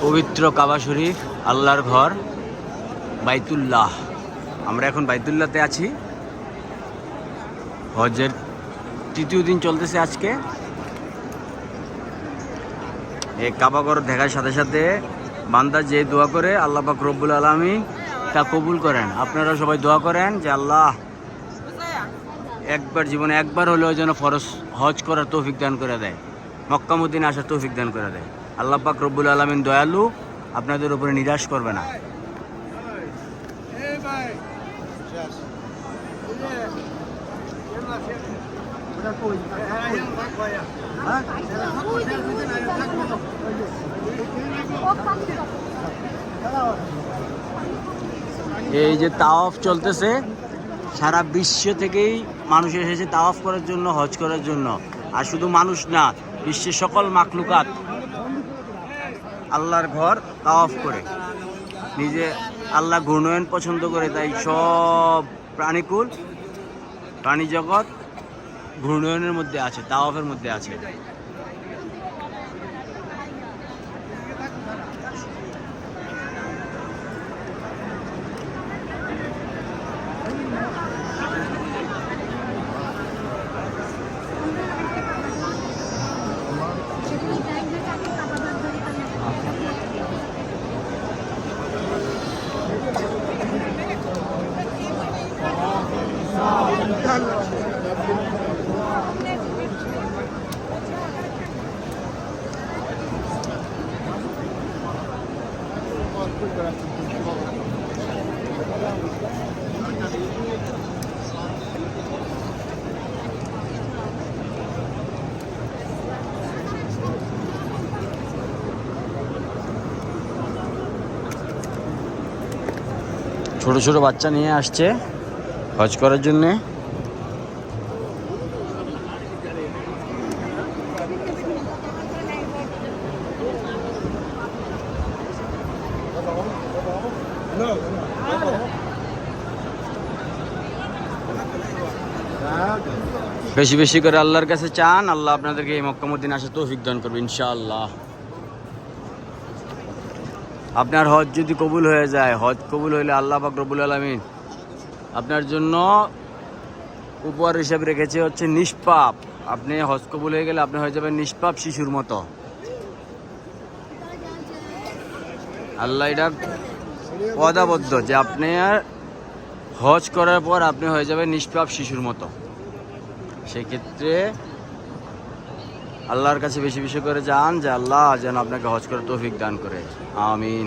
পবিত্র কাবা শরীফ, আল্লাহর ঘর বাইতুল্লাহ। আমরা এখন বাইতুল্লাহতে আছি। হজের তৃতীয় দিন চলতেছে আজকে। এই কাবা ঘর দেখার সাথে সাথে বান্দা যে দোয়া করে আল্লাহ পাক রব্বুল আলামিন তা কবুল করেন। আপনারা সবাই দোয়া করেন যে আল্লাহ একবার জীবনে একবার হলেও যেন ফরজ হজ করার তৌফিক দান করে দেয়, মক্কা মদিনা আসার তৌফিক দান করে দেয়। আল্লাহ পাক রব্বুল আলামিন দয়ালু, আপনাদের উপরে নিরাশ করবে না। এই যে তাওয়াফ চলতেছে, সারা বিশ্ব থেকেই মানুষ এসেছে তাওয়াফ করার জন্য, হজ করার জন্য। আর শুধু মানুষ না, বিশ্বের সকল মাখলুকাত আল্লাহর ঘর তাওয়াফ করে। নিজে আল্লাহ ঘূর্ণয়ন পছন্দ করে, তাই সব প্রাণীকুল প্রাণী জগৎ ঘূর্ণয়নের মধ্যে আছে, তাওয়াফের মধ্যে আছে। ছোট ছোট বাচ্চা নিয়ে আসছে হজ করার জন্যে। বেশি বেশি করে আল্লাহর কাছে চান, আল্লাহ আপনাদেরকে এই মক্কা মদিনা আসার তৌফিক দান করবে ইনশাআল্লাহ। আপনার হজ যদি কবুল হয়ে যায়, হজ কবুল হইলে আল্লাহ পাক রব্বুল আলামিন আপনার জন্য উপহার হিসেবে রেখেছে হচ্ছে নিষ্পাপ। আপনি হজ কবুল হয়ে গেলে আপনি হয়ে যাবেন নিষ্পাপ শিশুর মতো। আল্লাহ এটা ওয়াদাবদ্ধ যে আপনি হজ করার পর আপনি হয়ে যাবেন নিষ্পাপ শিশুর মতো। সেক্ষেত্রে আল্লাহর কাছে বেশি বেশি করে যান যে আল্লাহ যেন আপনাকে হজ করার তৌফিক দান করে। আমিন।